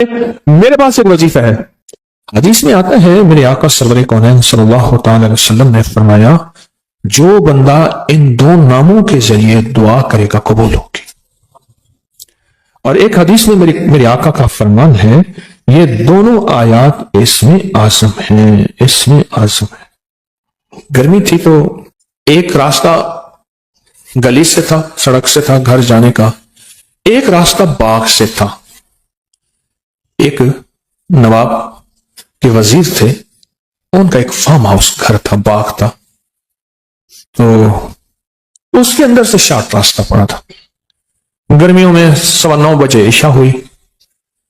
میرے پاس ایک وظیفہ ہے. حدیث میں آتا ہے میرے آقا سرور کونین صلی اللہ تعالی علیہ وسلم نے فرمایا جو بندہ ان دو ناموں کے ذریعے دعا کرے گا قبول ہوگی. اور ایک حدیث میں میرے آقا کا فرمان ہے یہ دونوں آیات اسم اعظم ہیں. اسم اعظم ہے. گرمی تھی تو ایک راستہ گلی سے تھا, سڑک سے تھا گھر جانے کا, ایک راستہ باغ سے تھا. ایک نواب کے وزیر تھے, ان کا ایک فارم ہاؤس گھر تھا, باغ تھا, تو اس کے اندر سے شارٹ راستہ پڑا تھا. گرمیوں میں 9:15 بجے عشاء ہوئی.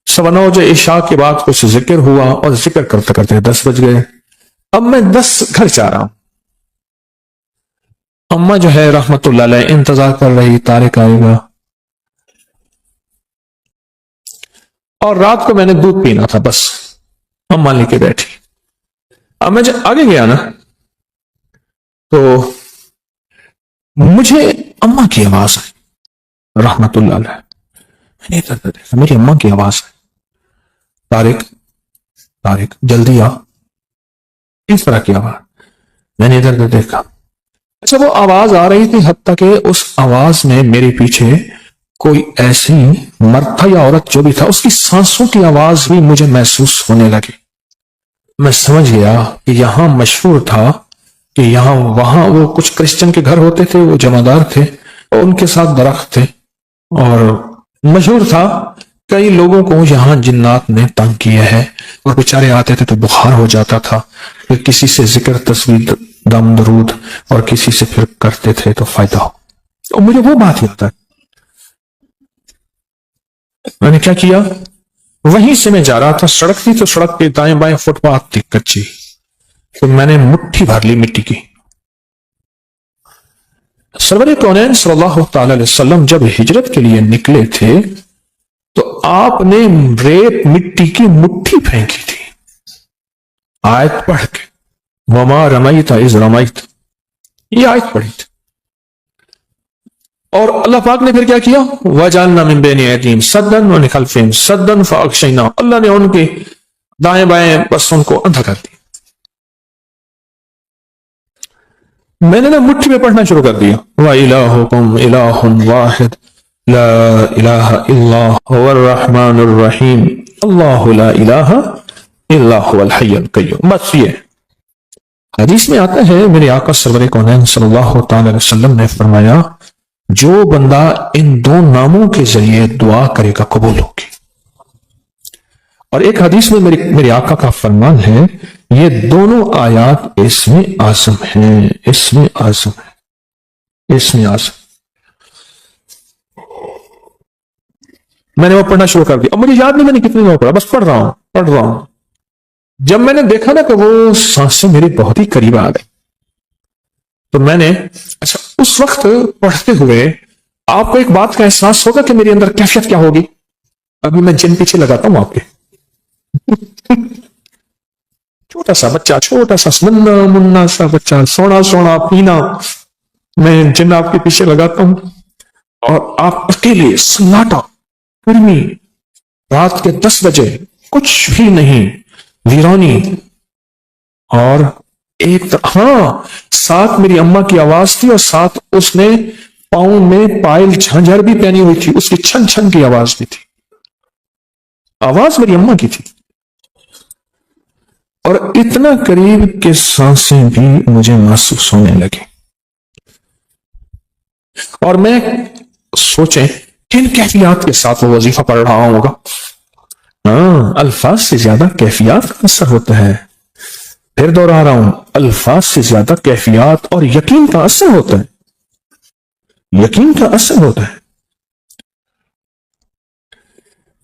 9:15 بجے عشاء کے بعد کچھ ذکر ہوا اور ذکر کرتے کرتے 10 بج گئے. اب میں 10 گھر جا رہا ہوں. اماں جو ہے رحمت اللہ علیہ انتظار کر رہی طارق آئے گا, اور رات کو میں نے دودھ پینا تھا, بس اماں لے کے بیٹھی. اب میں جب آگے گیا نا تو مجھے اماں کی آواز آئی رحمت اللہ علیہ. میں نے ادھر دیکھا, میری اماں کی آواز ہے, طارق طارق جلدی آ, اس طرح کی آواز. میں نے ادھر دیکھا, اچھا وہ آواز آ رہی تھی حتیٰ کہ اس آواز میں میرے پیچھے کوئی ایسی مرد تھا یا عورت جو بھی تھا, اس کی سانسوں کی آواز بھی مجھے محسوس ہونے لگی. میں سمجھ گیا کہ یہاں مشہور تھا کہ یہاں وہاں وہ کچھ کرسچن کے گھر ہوتے تھے, وہ جمعدار تھے, اور ان کے ساتھ درخت تھے, اور مشہور تھا کئی لوگوں کو یہاں جنات نے تنگ کیا ہے, اور بیچارے آتے تھے تو بخار ہو جاتا تھا. پھر کسی سے ذکر تصویر دم درود اور کسی سے پھر کرتے تھے تو فائدہ ہو. اور مجھے وہ بات یاد ہے, میں نے کیا کیا, وہیں سے میں جا رہا تھا, سڑک تھی تو سڑک کے دائیں بائیں فٹ پاتھ تھی کچی, تو میں نے مٹھی بھر لی مٹی کی. سرور کونین صلی اللہ تعالی علیہ وسلم جب ہجرت کے لیے نکلے تھے تو آپ نے ریت مٹی کی مٹھی پھینکی تھی, آیت پڑھ کے وما رمیت اذ رمیت, یہ آیت پڑھی تھی. اور اللہ پاک نے پھر کیا کیا, وَجَعَلْنَا مِن بَيْنِ أَيْدِيهِمْ سَدًّا وَمِنْ خَلْفِهِمْ سَدًّا فَأَغْشَيْنَاهُمْ, اللہ نے ان کے دائیں بائیں بس ان کو اندھا کر دیا. میں نے مٹھی میں پڑھنا شروع کر دیا, وَإِلَٰهُكُمْ إِلَٰهٌ وَاحِدٌ لَا إِلَٰهَ إِلَّا هُوَ الرَّحْمَٰنُ الرَّحِيمُ اللَّهُ لَا إِلَٰهَ إِلَّا هُوَ الْحَيُّ الْقَيُّومُ. بس یہ حدیث میں آتا ہے میرے آقا سرور کونین صلی اللہ تعالی علیہ وسلم نے فرمایا جو بندہ ان دو ناموں کے ذریعے دعا کرے گا قبول ہوگی. اور ایک حدیث میں میرے آقا کا فرمان ہے یہ دونوں آیات اسم اعظم ہیں. اسم اعظم ہے, اسم اعظم. میں نے وہ پڑھنا شروع کر دیا. اب مجھے یاد نہیں میں نے کتنی دفعہ پڑھا, بس پڑھ رہا ہوں. جب میں نے دیکھا نا کہ وہ سانسیں میری بہت ہی قریب آ گئی تو میں نے, اچھا اس وقت پڑھتے ہوئے آپ کو ایک بات کا احساس ہوگا کہ میرے اندر کیفیت کیا ہوگی. ابھی میں جن پیچھے لگاتا ہوں آپ کے, چھوٹا سا بچہ, چھوٹا سا منا سا بچہ, سونا سونا پینا, میں جن آپ کے پیچھے لگاتا ہوں اور آپ اکیلے سناٹا, گرمی, رات کے 10 بجے, کچھ بھی نہیں, ویرانی, اور ایک ساتھ میری اماں کی آواز تھی اور ساتھ اس نے پاؤں میں پائل جھنجھر بھی پہنی ہوئی تھی, اس کی چھن چھن کی آواز بھی تھی. آواز میری اماں کی تھی اور اتنا قریب کہ سانسیں بھی مجھے محسوس ہونے لگی. اور میں سوچیں کن کیفیات کے ساتھ وہ وظیفہ پڑھ رہا ہوگا. الفاظ سے زیادہ کیفیات کا اثر ہوتا ہے. پھر دوہرا رہا ہوں, الفاظ سے زیادہ کیفیات اور یقین کا اثر ہوتا ہے. یقین کا اثر ہوتا ہے.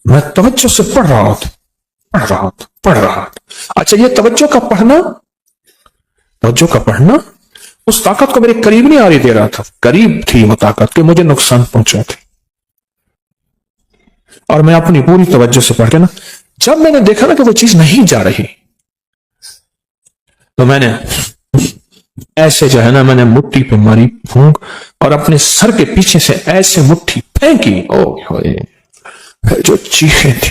میں توجہ سے پڑھ رہا تھا. اچھا یہ توجہ کا پڑھنا اس طاقت کو میرے قریب نہیں آ رہی دے رہا تھا. قریب تھی وہ طاقت کہ مجھے نقصان پہنچا تھی. اور میں اپنی پوری توجہ سے پڑھ کے نا, جب میں نے دیکھا نا کہ وہ چیز نہیں جا رہی تو میں نے ایسے جو ہے نا, میں نے مٹھی پہ ماری پھونک اور اپنے سر کے پیچھے سے ایسے مٹھی پھینکی. جو چیخیں تھی,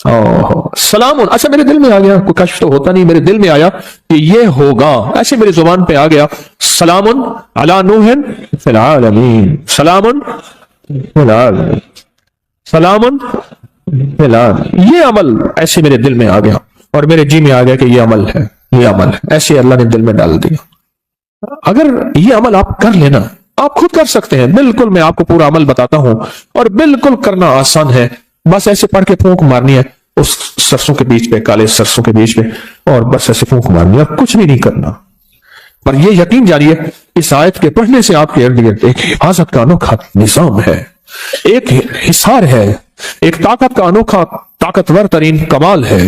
سلام اچھا میرے دل میں آ گیا، کوئی کشف تو ہوتا نہیں، میرے دل میں آیا کہ یہ ہوگا، ایسے میری زبان پہ آ گیا، سلام علی نوح فی العالمین، سلام فی العالمین، سلام فی العالمین، یہ عمل ایسے میرے دل میں آ گیا اور میرے جی میں آ گیا کہ یہ عمل ہے، یہ عمل ہے، ایسے اللہ نے دل میں ڈال دیا۔ اگر یہ عمل آپ کر لینا، آپ خود کر سکتے ہیں، بالکل میں آپ کو پورا عمل بتاتا ہوں اور بالکل کرنا آسان ہے، بس ایسے پڑھ کے پھونک مارنی ہے اس سرسوں کے بیچ پہ، کالے سرسوں کے بیچ پہ، اور بس ایسے پھونک مارنی ہے، کچھ بھی نہیں کرنا۔ پر یہ یقین جانیے اس آیت کے پڑھنے سے آپ کے ارد گرد ایک حفاظت کا انوکھا نظام ہے، ایک حصار ہے، ایک طاقت کا انوکھا طاقتور ترین کمال ہے،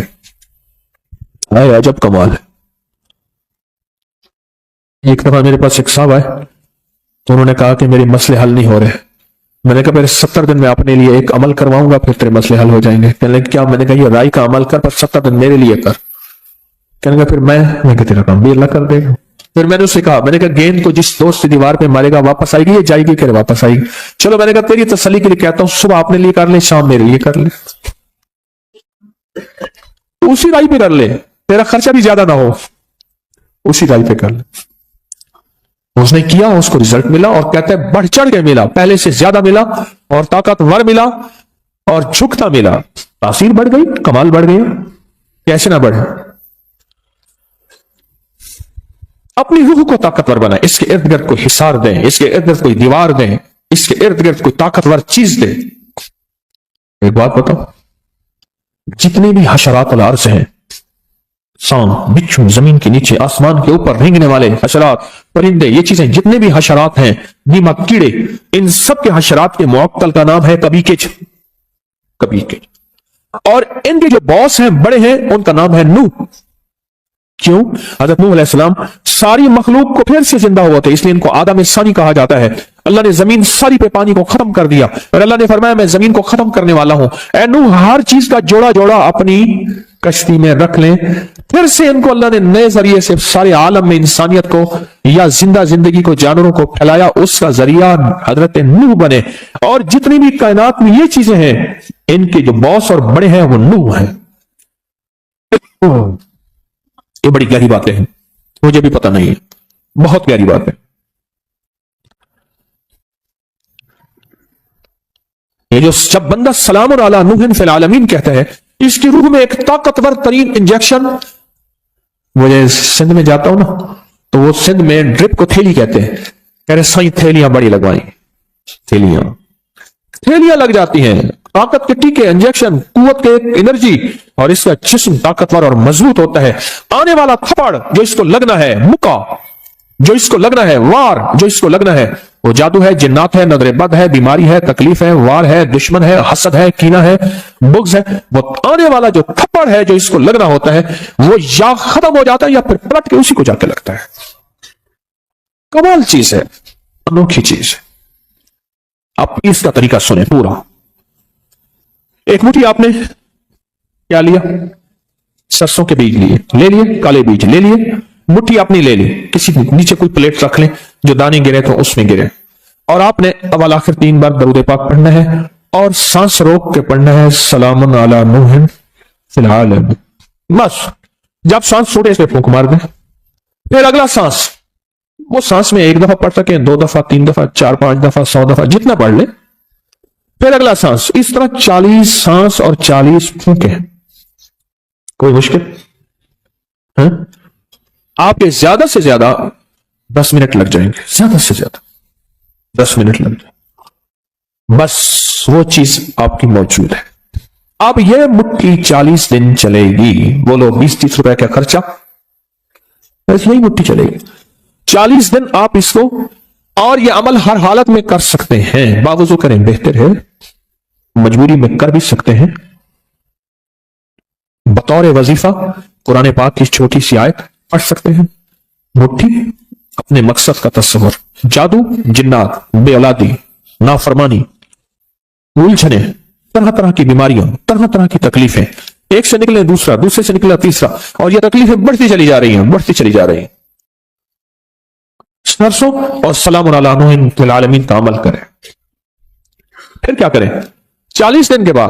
عجب کمال ہے۔ ایک دفعہ میرے پاس ایک صاحب آئے تو انہوں نے کہا کہ میرے مسئلے حل نہیں ہو رہے، میں نے کہا پھر 70 دن میں اپنے لیے ایک عمل کرواؤں گا پھر تیرے مسئلے حل ہو جائیں گے۔ کہنے لگے کیا؟ میں نے کہا یہ رائی کا عمل کر پر 70 دن میرے لیے کر۔ کہنے لگا پھر میں کہ تیرا کام بھی اللہ کر دے گا۔ پھر میں نے اسے کہا، میں نے کہا گیند کو جس دوست سے دیوار پہ مارے گا واپس آئے گی یا جائے گی؟ کہ واپس آئے گی۔ چلو میں نے کہا تیری تسلی کے لیے کہتا ہوں صبح اپنے لیے کر لے، شام میرے لیے کر لے، اسی رائی پہ کر لے، تیرا خرچہ بھی زیادہ نہ ہو، اسی رائی پہ کر لے۔ اس نے کیا، اس کو رزلٹ ملا، اور کہتا ہے بڑھ چڑھ کے ملا، پہلے سے زیادہ ملا اور طاقتور ملا اور جھکتا ملا، تاثیر بڑھ گئی، کمال بڑھ گیا۔ کیسے نہ بڑھے؟ اپنی روح کو طاقتور بنائیں، اس کے ارد گرد کوئی حصار دیں، اس کے ارد گرد کوئی دیوار دیں، اس کے ارد گرد کوئی طاقتور چیز دیں۔ ایک بات بتاؤ، جتنے بھی حشرات الارض ہیں، سانپ، بچھو، زمین کے نیچے، آسمان کے اوپر رینگنے والے حشرات، پرندے، یہ چیزیں جتنے بھی حشرات ہیں، دیمک، کیڑے، ان سب کے حشرات کے معطل کا نام ہے کبیکج، کبیکج۔ اور ان کے جو باس ہیں، بڑے ہیں، ان کا نام ہے نوح۔ کیوں؟ حضرت نوح علیہ السلام ساری مخلوق کو پھر سے زندہ ہوا تھے، اس لیے ان کو آدم ثانی کہا جاتا ہے۔ اللہ نے زمین ساری پہ پانی کو ختم کر دیا اور اللہ نے فرمایا میں زمین کو ختم کرنے والا ہوں، اے نوح ہر چیز کا جوڑا جوڑا اپنی کشتی میں رکھ لیں۔ پھر سے ان کو اللہ نے نئے ذریعے سے سارے عالم میں انسانیت کو یا زندہ زندگی کو، جانوروں کو پھیلایا، اس کا ذریعہ حضرت نوح بنے۔ اور جتنی بھی کائنات میں یہ چیزیں ہیں، ان کے جو باس اور بڑے ہیں وہ نوح ہیں۔ یہ بڑی گہری باتیں ہیں، مجھے بھی پتہ نہیں ہے، بہت گہری بات ہے۔ یہ جو جب بندہ سلام علی نوح فی العالمین کہتا ہے، اس کی روح میں ایک طاقتور ترین انجیکشن، مجھے سندھ میں جاتا ہوں نا تو وہ سندھ میں ڈرپ کو تھیلی کہتے ہیں، کہہ رہے سائیں تھیلیاں بڑی لگوائیں، تھیلیاں لگ جاتی ہیں، طاقت کے ٹیکے، انجیکشن، قوت کے انرجی، اور اس کا جسم طاقتور اور مضبوط ہوتا ہے۔ آنے والا تھپڑ جو اس کو لگنا ہے، مکہ جو اس کو لگنا ہے، وار جو اس کو لگنا ہے، وہ جادو ہے، جنات ہے، نظر بد ہے، بیماری ہے، تکلیف ہے، وار ہے، دشمن ہے، حسد ہے، کینہ ہے، بغض ہے۔ وہ آنے والا جو تھپڑ ہے جو اس کو لگنا ہوتا ہے، وہ یا ختم ہو جاتا ہے یا پھر پلٹ کے اسی کو جا کے لگتا ہے۔ کمال چیز ہے، انوکھی چیز ہے۔ آپ اس کا طریقہ سنیں پورا۔ ایک مٹھی آپ نے کیا لیا؟ سرسوں کے بیج لے لیے، کالے بیج لے لیے، مٹھی اپنی لے لی، کسی نیچے کوئی پلیٹ رکھ لیں جو دانے گرے تو اس میں گرے، اور آپ نے اول آخر 3 بار درود پاک پڑھنا ہے اور سانس روک کے پڑھنا ہے، سلام علی نوح فی العالمین۔ بس جب سانس چھوڑے اس پہ پھونک مار دیں، پھر اگلا سانس، وہ سانس میں 1 دفعہ پڑھ سکیں، 2 دفعہ، 3 دفعہ، 4، 5 دفعہ، 100 دفعہ، جتنا پڑھ لیں، پھر اگلا سانس، اس طرح 40 سانس اور 40 پھونکیں۔ کوئی مشکل؟ آپ کے زیادہ سے زیادہ 10 منٹ لگ جائیں گے، زیادہ سے زیادہ 10 منٹ لگ جائیں، بس وہ چیز آپ کی موجود ہے۔ اب یہ مٹھی 40 دن چلے گی، بولو 20-30 روپے کا خرچہ، بس یہی مٹھی چلے گی 40 دن۔ آپ اس کو، اور یہ عمل ہر حالت میں کر سکتے ہیں، باوضو کریں بہتر ہے، مجبوری میں کر بھی سکتے ہیں، بطور وظیفہ قرآن پاک کی چھوٹی سی آیت پڑھ سکتے ہیں۔ مٹھی اپنے مقصد کا تصور، جادو، جنات، بے اولادی، نافرمانی، الجھنیں، طرح طرح کی بیماریاں، طرح طرح کی تکلیفیں، ایک سے نکلے دوسرا، دوسرے سے نکلا تیسرا، اور یہ تکلیفیں بڑھتی چلی جا رہی ہیں، بڑھتی چلی جا رہی ہیں۔ سرسوں اور سلام علی نوح فی العالمین کا عمل کریں۔ پھر کیا کریں؟ 40 دن کے بعد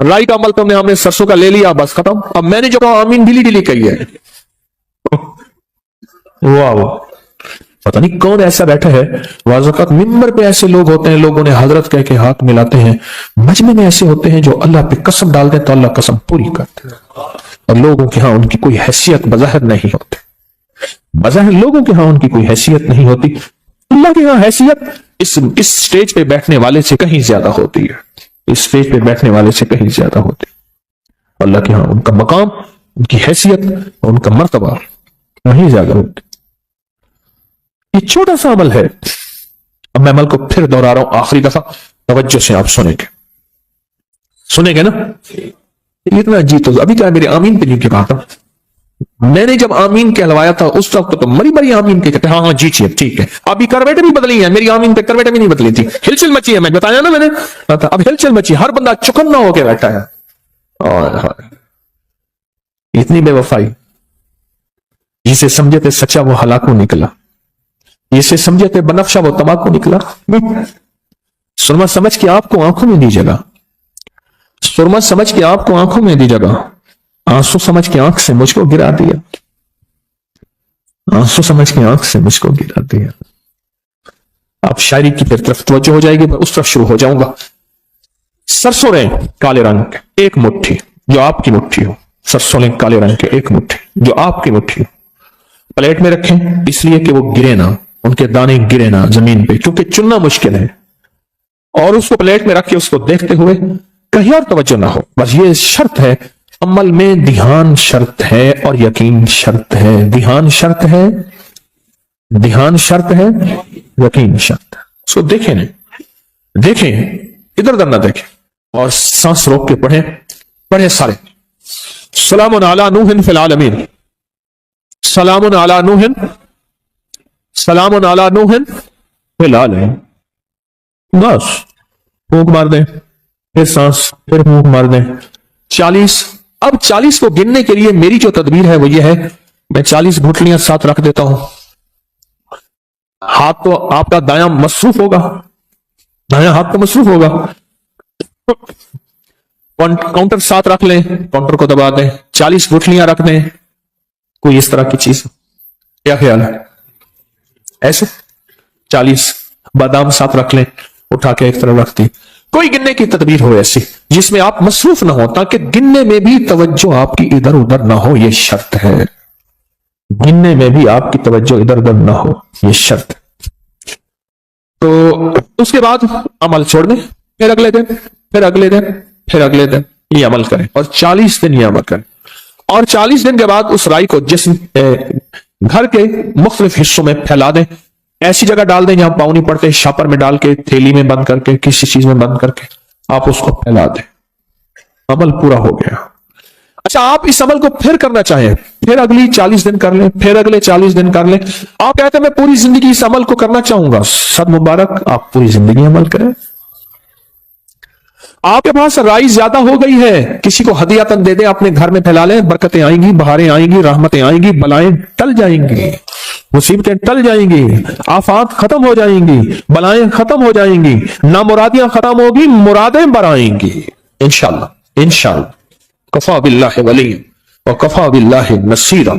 رائی کا عمل تو ہم نے سرسوں کا لے لیا، بس ختم. اب میں نے جو کہا آمین ڈیلی ڈیلی کہی ہے. واہ واہ، پتہ نہیں کون ایسا بیٹھا ہے. بعض اوقات ممبر پہ ایسے لوگ ہوتے ہیں، لوگوں نے حضرت کہہ کے ہاتھ ملاتے ہیں. مجمع میں ایسے ہوتے ہیں جو اللہ پہ قسم ڈال دیں تو اللہ قسم پوری کرتے ہیں، اور لوگوں کے ہاں ان کی کوئی حیثیت بظاہر نہیں ہوتی. بظاہر لوگوں کے ہاں ان کی کوئی حیثیت نہیں ہوتی، اللہ کے ہاں حیثیت اس سٹیج پہ بیٹھنے والے سے کہیں زیادہ ہوتی ہے. اس سٹیج پہ بیٹھنے والے سے کہیں زیادہ ہوتی ہے. اللہ کے ہاں ان کا مقام، ان کی حیثیت، ان کا مرتبہ کہیں زیادہ ہوتی. یہ چھوٹا سا عمل ہے. اب میں عمل کو پھر دوہرا رہا ہوں آخری دفعہ، توجہ سے آپ سنیں گے نا. اتنا جی تو ابھی کیا میرے آمین پہ نہیں کہا تھا. میں نے جب آمین کہلوایا تھا اس وقت تو مری مری آمین کے کہتے ہاں ہاں جی ٹھیک ہے. ابھی کرویٹیں بھی بدلی ہیں، میری آمین پہ کرویٹیں بھی نہیں بدلی تھی. ہلچل مچی ہے، میں بتایا نا میں نے. اب ہلچل مچی، ہر بندہ چکنا ہو کے بیٹھا ہے. اتنی بے وفائی. جسے سمجھے تھے سچا وہ ہلاکو نکلا، جسے سمجھے تھے بنفشہ وہ تماکو نکلا. سرما سمجھ کے آپ کو آنکھوں میں دی جگہ، سرما سمجھ کے آپ کو آنکھوں میں دی جگہ، آنسو سمجھ کے آنکھ سے مجھ کو گرا دیا، آنسو سمجھ کے آنکھ سے مجھ کو گرا دیا. اب شاعری کی پھر طرف توجہ ہو جائے گی، میں اس طرف شروع ہو جاؤں گا. سرسوں رہیں کالے رنگ کے ایک مٹھی جو آپ کی مٹھی ہو، سرسوں رہیں کالے رنگ کے ایک مٹھی جو آپ کی مٹھی ہو، پلیٹ میں رکھیں اس لیے کہ وہ گرے نہ، ان کے دانے گرے نہ زمین پہ، کیونکہ چننا مشکل ہے. اور اس کو پلیٹ میں رکھ کے اس کو دیکھتے ہوئے کہیں اور توجہ نہ ہو. بس یہ شرط ہے عمل میں، دھیان شرط ہے اور یقین شرط ہے. دھیان شرط ہے، دھیان شرط ہے، یقین شرط ہے. اس کو دیکھیں نہیں، دیکھیں ادھر ادھر نہ دیکھیں، اور سانس روک کے پڑھیں سارے. سلام علی نوح فی العالمین، سلام علی نوح، سلام علی نوح فی العالمین. بس پھونک مار دیں، پھر سانس، پھر پھونک مار دیں. 40. اب 40 کو گننے کے لیے میری جو تدبیر ہے وہ یہ ہے، میں 40 گھٹلیاں ساتھ رکھ دیتا ہوں. ہاتھ تو آپ کا دایاں مصروف ہوگا، دایاں ہاتھ تو مصروف ہوگا. کاؤنٹر ساتھ رکھ لیں، کاؤنٹر کو دبا دیں، 40 گھٹلیاں رکھ دیں. کوئی اس طرح کی چیز، کیا خیال ہے؟ ایسے 40 بادام ساتھ رکھ لیں، اٹھا کے ایک طرف رکھ دی. کوئی گننے کی تدبیر ہو ایسی جس میں آپ مصروف نہ ہو، تاکہ گننے میں بھی توجہ آپ کی ادھر ادھر نہ ہو. یہ شرط ہے، گننے میں بھی آپ کی توجہ ادھر ادھر نہ ہو، یہ شرط. تو اس کے بعد عمل چھوڑ دیں، پھر اگلے دن، پھر اگلے دن، پھر اگلے دن یہ عمل کریں، اور 40 دن یہ عمل کریں. اور 40 دن کے بعد اس رائی کو جسم گھر کے مختلف حصوں میں پھیلا دیں. ایسی جگہ ڈال دیں جہاں پاؤں نہیں پڑتے، شاپر میں ڈال کے، تھیلی میں بند کر کے، کسی چیز میں بند کر کے آپ اس کو پھیلا دیں. عمل پورا ہو گیا. اچھا، آپ اس عمل کو پھر کرنا چاہیں، پھر اگلی 40 دن کر لیں، پھر اگلے 40 دن کر لیں. آپ کہتے ہیں میں پوری زندگی اس عمل کو کرنا چاہوں گا. صد مبارک، آپ پوری زندگی عمل کریں. آپ کے پاس رائی زیادہ ہو گئی ہے، کسی کو ہدیاتن دے دیں، اپنے گھر میں پھیلا لیں. برکتیں آئیں گی، بہاریں آئیں گی، رحمتیں آئیں گی، بلائیں ٹل جائیں گی، مصیبتیں ٹل جائیں گی، آفات ختم ہو جائیں گی، بلائیں ختم ہو جائیں گی، نامرادیاں ختم ہوگی، مرادیں برآئیں گی انشاءاللہ. انشاءاللہ. کفا باللہ ولی وکفا باللہ نصیرا.